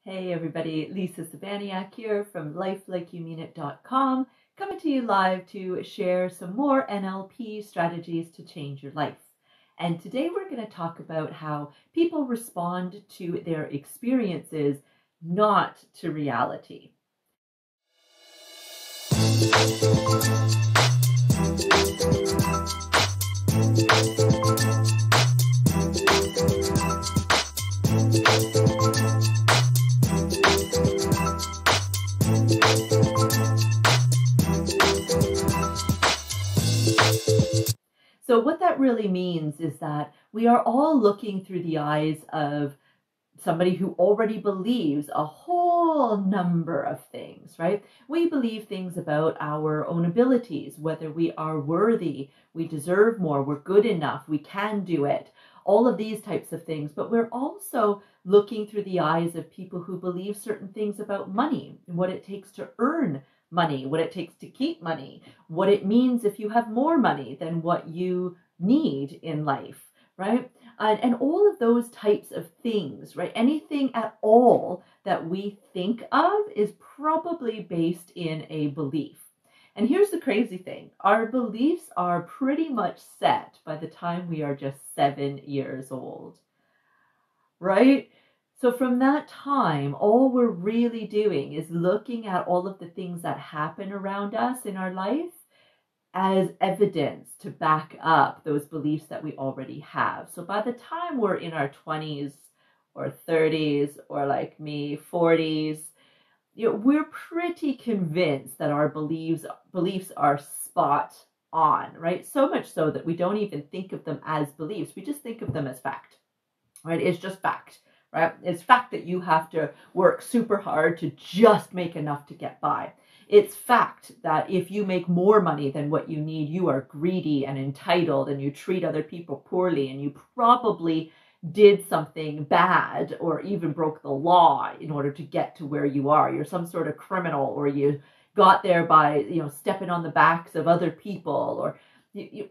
Hey everybody, Lisa Sabaniak here from lifelikeyoumeanit.com, coming to you live to share some more NLP strategies to change your life. And today we're going to talk about how people respond to their experiences, not to reality. So what that really means is that we are all looking through the eyes of somebody who already believes a whole number of things, right? We believe things about our own abilities, whether we are worthy, we deserve more, we're good enough, we can do it, all of these types of things. But we're also looking through the eyes of people who believe certain things about money and what it takes to earn money, what it takes to keep money, what it means if you have more money than what you need in life, right? And all of those types of things, right? Anything at all that we think of is probably based in a belief. And here's the crazy thing. Our beliefs are pretty much set by the time we are just 7 years old, right? So from that time, all we're really doing is looking at all of the things that happen around us in our life as evidence to back up those beliefs that we already have. So by the time we're in our 20s or 30s, or like me, 40s, we're pretty convinced that our beliefs are spot on, right? So much so that we don't even think of them as beliefs. We just think of them as fact, right? It's just fact, right? It's fact that you have to work super hard to just make enough to get by. It's fact that if you make more money than what you need, you are greedy and entitled and you treat other people poorly and you probably did something bad or even broke the law in order to get to where you are. You're some sort of criminal, or you got there by, stepping on the backs of other people, or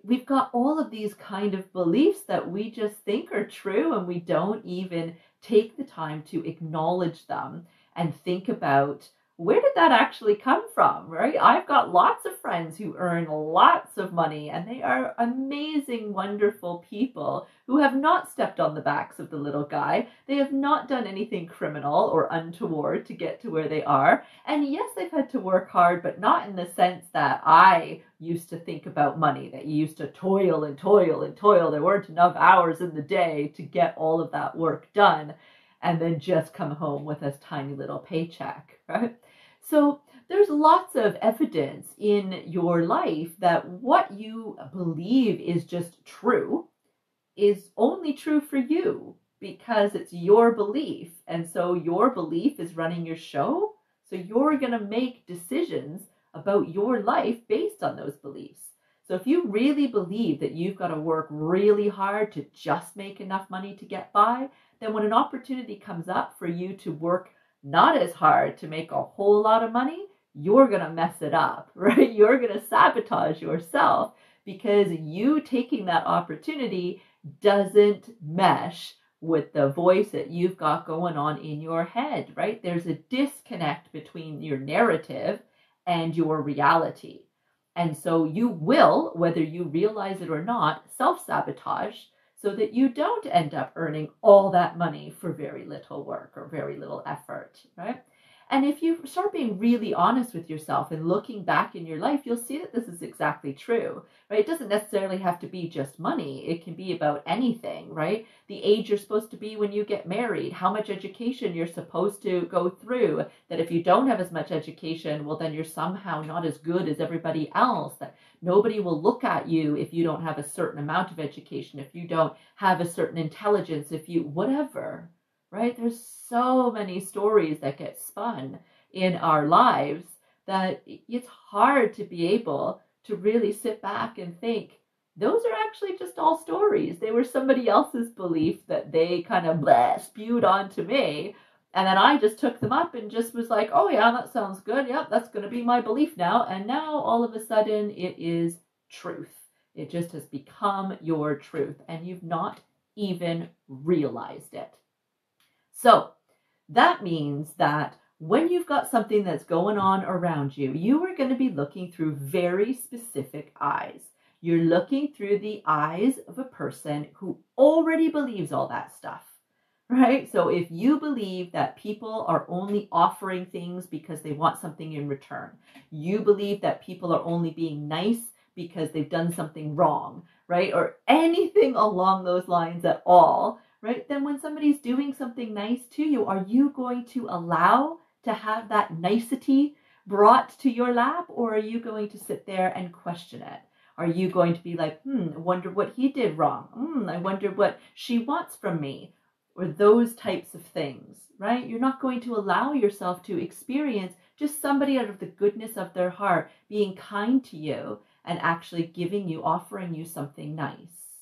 we've got all of these kind of beliefs that we just think are true, and we don't even take the time to acknowledge them and think about, where did that actually come from, right? I've got lots of friends who earn lots of money, and they are amazing, wonderful people who have not stepped on the backs of the little guy. They have not done anything criminal or untoward to get to where they are. And yes, they've had to work hard, but not in the sense that I used to think about money, that you used to toil and toil and toil. There weren't enough hours in the day to get all of that work done and then just come home with a tiny little paycheck, right? So there's lots of evidence in your life that what you believe is just true is only true for you because it's your belief. And so your belief is running your show. So you're going to make decisions about your life based on those beliefs. So if you really believe that you've got to work really hard to just make enough money to get by, then when an opportunity comes up for you to work not as hard to make a whole lot of money, you're going to mess it up, right? You're going to sabotage yourself because you taking that opportunity doesn't mesh with the voice that you've got going on in your head, right? There's a disconnect between your narrative and your reality. And so you will, whether you realize it or not, self-sabotage so that you don't end up earning all that money for very little work or very little effort, right? And if you start being really honest with yourself and looking back in your life, you'll see that this is exactly true, right? It doesn't necessarily have to be just money. It can be about anything, right? The age you're supposed to be when you get married, how much education you're supposed to go through, that if you don't have as much education, well, then you're somehow not as good as everybody else, that nobody will look at you if you don't have a certain amount of education, if you don't have a certain intelligence, if you, whatever, right? There's so many stories that get spun in our lives that it's hard to be able to really sit back and think, those are actually just all stories. They were somebody else's belief that they kind of spewed onto me. And then I just took them up and just was like, oh yeah, that sounds good. Yep, that's going to be my belief now. And now all of a sudden it is truth. It just has become your truth and you've not even realized it. So That means that when you've got something that's going on around you, you are going to be looking through very specific eyes. You're looking through the eyes of a person who already believes all that stuff, right? So if you believe that people are only offering things because they want something in return, you believe that people are only being nice because they've done something wrong, right? Or anything along those lines at all, right? Then when somebody's doing something nice to you, are you going to allow to have that nicety brought to your lap, or are you going to sit there and question it? Are you going to be like, I wonder what he did wrong. I wonder what she wants from me, or those types of things, right? You're not going to allow yourself to experience just somebody out of the goodness of their heart being kind to you and actually giving you, offering you something nice,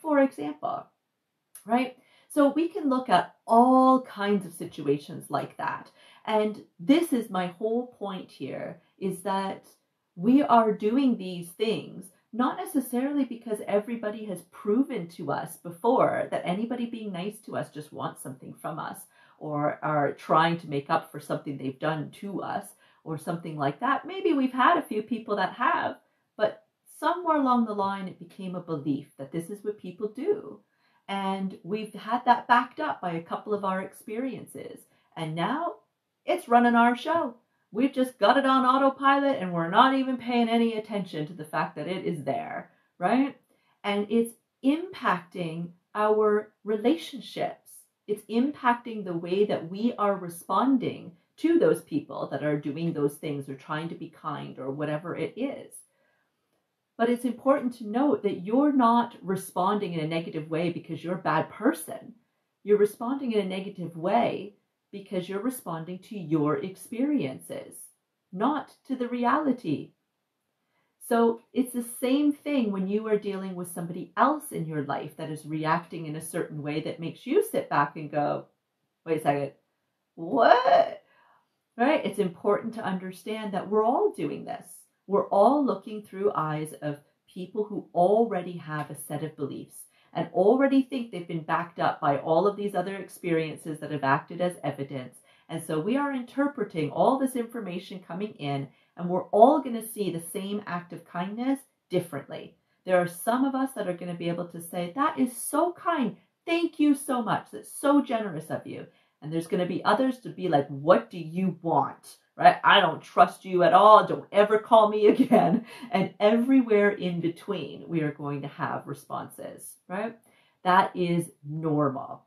for example, right? So we can look at all kinds of situations like that. And this is my whole point here, is that we are doing these things not necessarily because everybody has proven to us before that anybody being nice to us just wants something from us, or are trying to make up for something they've done to us, or something like that. Maybe we've had a few people that have, but somewhere along the line it became a belief that this is what people do. And we've had that backed up by a couple of our experiences. And now it's running our show. We've just got it on autopilot and we're not even paying any attention to the fact that it is there, right? And it's impacting our relationships. It's impacting the way that we are responding to those people that are doing those things or trying to be kind or whatever it is. But it's important to note that you're not responding in a negative way because you're a bad person. You're responding in a negative way because you're responding to your experiences, not to the reality. So it's the same thing when you are dealing with somebody else in your life that is reacting in a certain way that makes you sit back and go, wait a second, what? Right? It's important to understand that we're all doing this. We're all looking through eyes of people who already have a set of beliefs and already think they've been backed up by all of these other experiences that have acted as evidence. And so we are interpreting all this information coming in, and we're all going to see the same act of kindness differently. There are some of us that are going to be able to say, that is so kind. Thank you so much. That's so generous of you. And there's going to be others to be like, what do you want? Right? I don't trust you at all. Don't ever call me again. And everywhere in between, we are going to have responses, right? That is normal.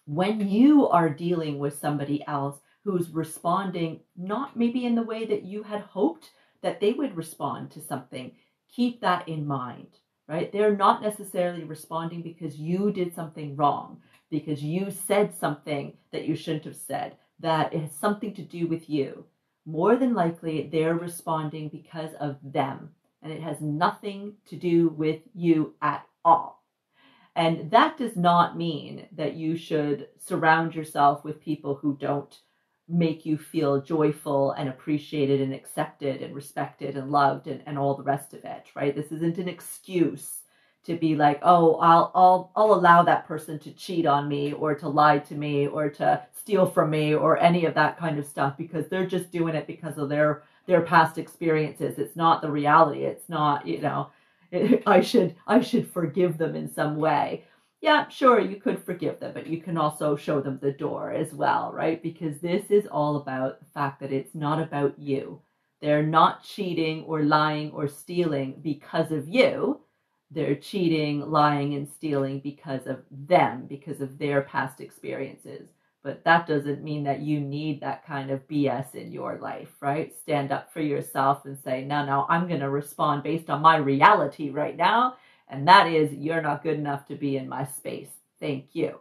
When you are dealing with somebody else who's responding, not maybe in the way that you had hoped that they would respond to something, keep that in mind, right? They're not necessarily responding because you did something wrong, because you said something that you shouldn't have said, that it has something to do with you. More than likely, they're responding because of them, and it has nothing to do with you at all. And that does not mean that you should surround yourself with people who don't make you feel joyful and appreciated and accepted and respected and loved and all the rest of it, right? This isn't an excuse to be like, oh, I'll allow that person to cheat on me or to lie to me or to steal from me or any of that kind of stuff because they're just doing it because of their past experiences. It's not the reality. It's not, I should forgive them in some way. Yeah, sure, you could forgive them, but you can also show them the door as well, right? Because this is all about the fact that it's not about you. They're not cheating or lying or stealing because of you. They're cheating, lying, and stealing because of them, because of their past experiences. But that doesn't mean that you need that kind of BS in your life, right? Stand up for yourself and say, no, I'm going to respond based on my reality right now. And that is, you're not good enough to be in my space. Thank you.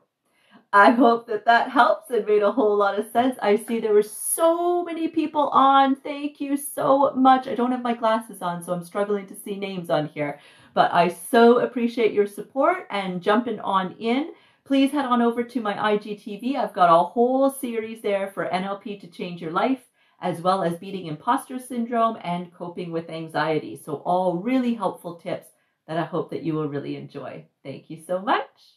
I hope that helps and made a whole lot of sense. I see there were so many people on. Thank you so much. I don't have my glasses on, so I'm struggling to see names on here. But I so appreciate your support and jumping on in. Please head on over to my IGTV. I've got a whole series there for NLP to change your life, as well as beating imposter syndrome and coping with anxiety. So all really helpful tips that I hope that you will really enjoy. Thank you so much.